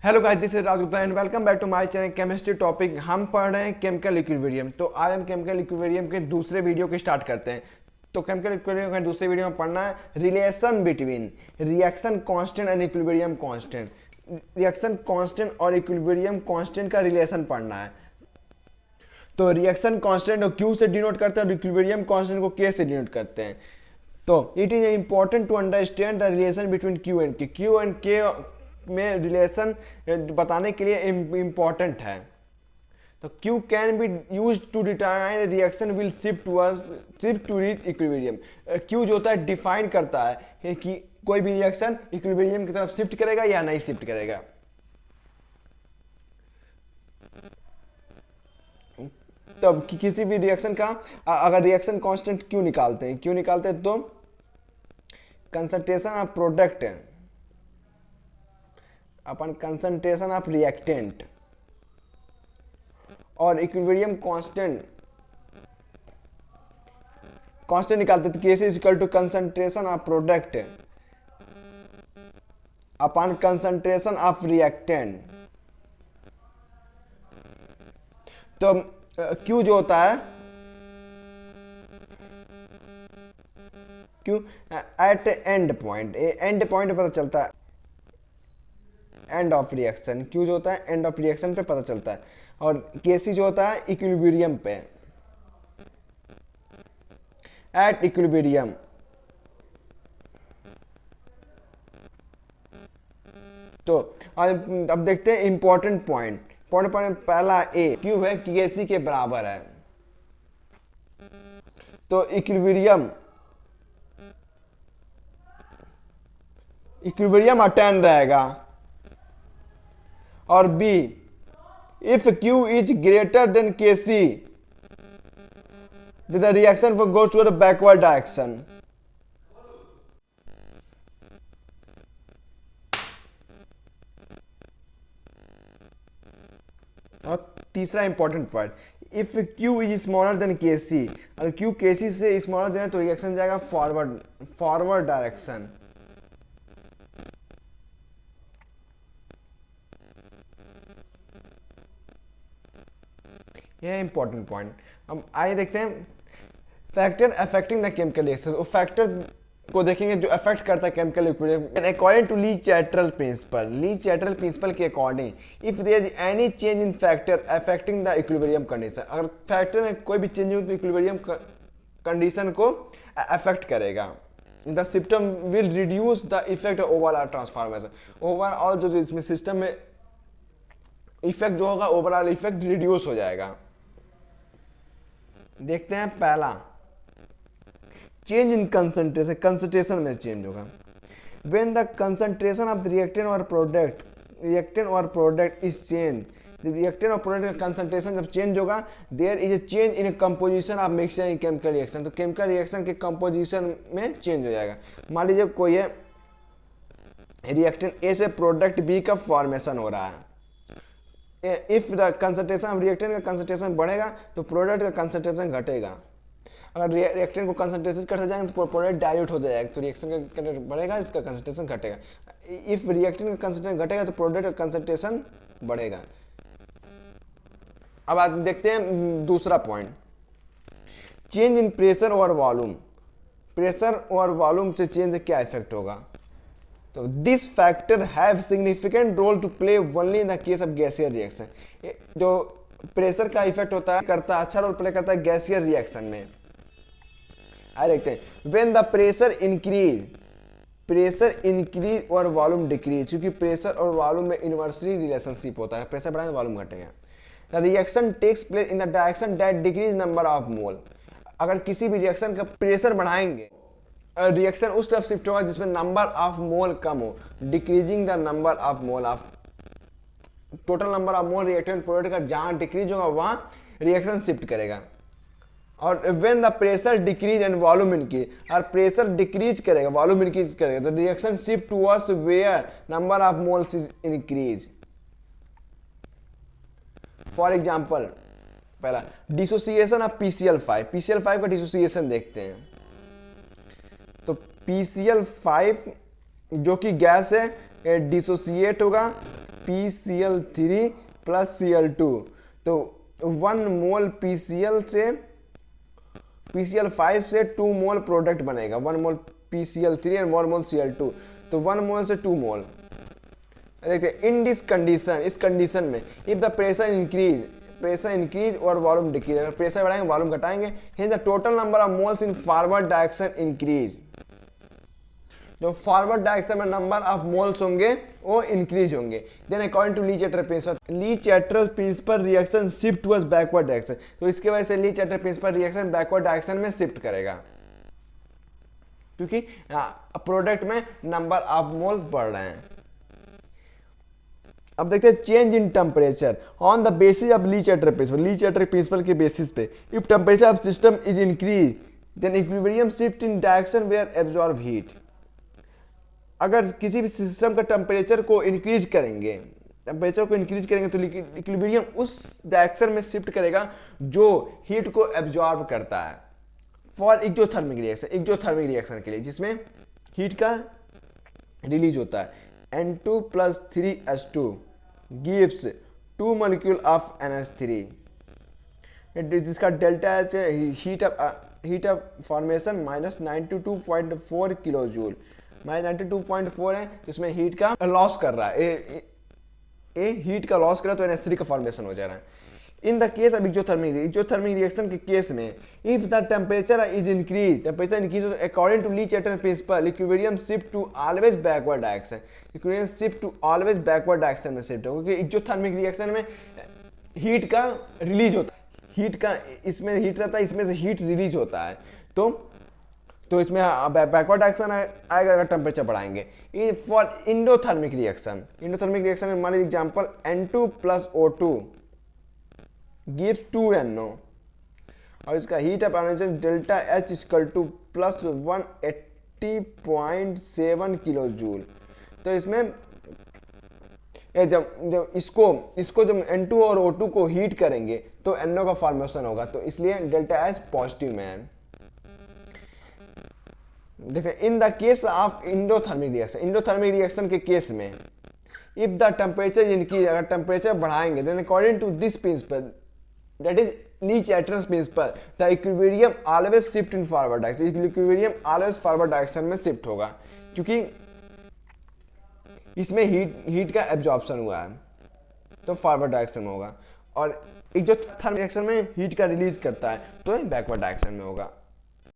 Hello guys, this is Raj Gupta and welcome back to my channel chemistry topic. हम पढ़ रहे हैं केमिकल इक्विलिब्रियम। तो आज हम केमिकल इक्विलिब्रियम के दूसरे वीडियो को स्टार्ट करते हैं। तो केमिकल इक्विलिब्रियम के दूसरे वीडियो में पढ़ना है relation between reaction constant and equilibrium constant. Reaction constant और इक्विलिब्रियम कांस्टेंट का रिलेशन पढ़ना है। तो रिएक्शन कांस्टेंट को क्यू से डिनोट करते हैं और इक्विलिब्रियम कांस्टेंट को के से डिनोट करते हैं। तो it is important to understand the relation between Q and K. Q and K में रिलेशन बताने के लिए इंपॉर्टेंट है। तो Q can be use to determine reaction will shift to reach equilibrium. Q जो होता है डिफाइन करता है कि कोई भी रिएक्शन इक्विलिब्रियम की तरफ शिफ्ट करेगा या नहीं शिफ्ट करेगा। तब किसी भी रिएक्शन का अगर रिएक्शन कांस्टेंट Q निकालते हैं तो concentration of product upon concentration of reactant और इक्विलिब्रियम कांस्टेंट निकालते थे। Kc is equal to concentration of product upon concentration of reactant. तो क्यू जो होता है क्यू एट एंड पॉइंट पता चलता है एंड ऑफ रिएक्शन। क्यू जो होता है एंड ऑफ रिएक्शन पे पता चलता है और केसी जो होता है इक्विलिब्रियम पे एट इक्विलिब्रियम। तो अब देखते हैं इंपॉर्टेंट पॉइंट। पहला ए क्यू है केसी के बराबर है। तो इक्विलिब्रियम अटेन रहेगा। और b if Q is greater than Kc the reaction will go to the backward direction. और तीसरा important point if Q is smaller than Kc और Q Kc से स्मॉलर देना तो रिएक्शन जाएगा फॉरवर्ड डायरेक्शन। यह इंपॉर्टेंट पॉइंट। अब आइए देखते हैं factor affecting the chemical reaction. उस फैक्टर को देखेंगे जो अफेक्ट करता है chemical equilibrium according to Le Chatelier principle के according if there is any change in factor affecting the equilibrium condition. अगर फैक्टर में कोई भी चेंज हो तो इक्विलिब्रियम कंडीशन को अफेक्ट करेगा। The system will reduce the effect of overall transformation. Overall जो इसमें सिस्टम में इफेक्ट जो होगा ओवरऑल इफेक्ट रिड्यूस हो जाएगा। देखते हैं पहला चेंज इन कंसंट्रेशन में चेंज होगा। When the concentration of reactant और प्रोडक्ट इज चेंज। रिएक्टेंट और प्रोडक्ट का कंसंट्रेशन जब चेंज होगा there is a change in composition of mixture in chemical reaction. तो केमिकल रिएक्शन के कंपोजिशन में चेंज हो जाएगा। मान लीजिए कोई है रिएक्टेंट ए से प्रोडक्ट बी का फॉर्मेशन हो रहा है। If the concentration of reactant का कंसंट्रेशन बढ़ेगा तो प्रोडक्ट का कंसंट्रेशन घटेगा। अगर रिएक्टेंट को कंसंट्रेशन घट जाएगा तो प्रोडक्ट डाइल्यूट हो जाएगा। तो रिएक्शन का कंसंट्रेशन बढ़ेगा, इसका कंसंट्रेशन घटेगा। इफ रिएक्टेंट का कंसंट्रेशन घटेगा तो प्रोडक्ट का कंसंट्रेशन बढ़ेगा। अब आप देखते हैं दूसरा पॉइंट चेंज इन प्रेशर और वॉल्यूम। प्रेशर और वॉल्यूम से चेंज क्या इफेक्ट होगा। तो this factor have significant role to play only in the case of gaseous reaction. जो प्रेशर का इफेक्ट होता है अच्छा रोल प्ले करता है गैसियर रिएक्शन में। आइए देखते हैं व्हेन द प्रेशर इंक्रीज और वॉल्यूम डिक्रीज। क्योंकि प्रेशर और वॉल्यूम में इनवर्सली रिलेशनशिप होता है। प्रेशर बढ़ाएंगे वॉल्यूम घटेगा। The reaction takes place in the direction that decrease number of mole. अगर किसी भी रिएक्शन का प्रेशर बढ़ाएंगे रिएक्शन उस तरफ शिफ्ट होगा जिसमें नंबर ऑफ मोल कम हो। Decreasing the number of mole of total number of mole reactant product का जहां डिक्रीज होगा वहां रिएक्शन शिफ्ट करेगा। और when the pressure decrease and volume increase और प्रेशर डिक्रीज करेगा वॉल्यूम इंक्रीज करेगा तो reaction shift towards where number of moles is increase. For example पहला डिसोसिएशन ऑफ PCl5। PCl5 का डिसोसिएशन देखते हैं। तो PCl5 जो कि गैस है डिसोसिएट होगा PCl3 प्लस Cl2, तो 1 मोल PCl5 से 2 मोल प्रोडक्ट बनेगा, 1 मोल PCl3 एंड 1 मोल Cl2, तो 1 मोल से 2 मोल। देखते हैं इन दिस कंडीशन, इस कंडीशन में इफ द प्रेशर इंक्रीज और वॉल्यूम डिक्रीज, अगर प्रेशर बढ़ाएंगे वॉल्यूम घटाएंगे, hence the total number of moles in forward direction increase, जो फॉरवर्ड डायरेक्शन में नंबर ऑफ मोल्स होंगे वो इंक्रीज होंगे। Then according to Le Chatelier principle reaction shift towards backward direction, तो इसके वजह से Le Chatelier principle reaction backward direction में शिफ्ट करेगा, क्योंकि प्रोडक्ट में नंबर ऑफ मोल्स बढ़ रहे हैं। अब देखते हैं change in temperature on the basis of Le Chatelier principle के बेसिस पे, if temperature of system is increase then equilibrium shift in direction where absorb heat. अगर किसी भी सिस्टम का टेम्परेचर को इंक्रीज करेंगे तो इक्विलिब्रियम उस डायरेक्शन में शिफ्ट करेगा जो हीट को एब्जॉर्ब करता है। फॉर एक्सोथर्मिक रिएक्शन के लिए जिसमें हीट का रिलीज होता है, N2 plus 3H2 gives 2 molecule of NH3, जिसका delta H heat of formation minus 92.4 kilo joule, minus 92.4 है, इसमें हीट का लॉस कर रहा है, हीट का लॉस कर रहा है, तो NH3 का फॉर्मेशन हो जा रहा है। In the case of exothermic reaction के केस में if the temperature increase according to Le Chatelier principle equilibrium shift to always backward direction, equilibrium shift to always backward direction में शिफ्ट हो, क्योंकि एक्सोथर्मिक रिएक्शन में heat का release होता है, इसमें हीट रहता है, इसमें से हीट रिलीज होता है, तो इसमें बैकवर्ड डायरेक्शन आएगा अगर टेम्परेचर बढ़ाएंगे। फॉर इंडोथर्मिक रिएक्शन में मान लीजिए example N2 plus O2 gives 2NO और इसका heat of energy delta H equal two plus 180.7 kilo joule. तो इसमें जब इसको जब N2 और O2 को हीट करेंगे तो NO का फॉर्मेशन होगा, तो इसलिए डेल्टा H पॉजिटिव में है। देखते हैं in the case of endothermic reaction के केस में इफ द टेम्परेचर इंक्रीज, अगर टेम्परेचर बढ़ाएंगे then according to this principle that is Lee Chatter's principle, the equilibrium always shift in forward direction, equilibrium always forward direction में shift होगा, क्योंकि इसमें heat का absorption हुआ है तो फॉरवर्ड डायरेक्शन में होगा, और एक जो थर्मल रिएक्शन में हीट का रिलीज करता है तो बैकवर्ड डायरेक्शन में होगा।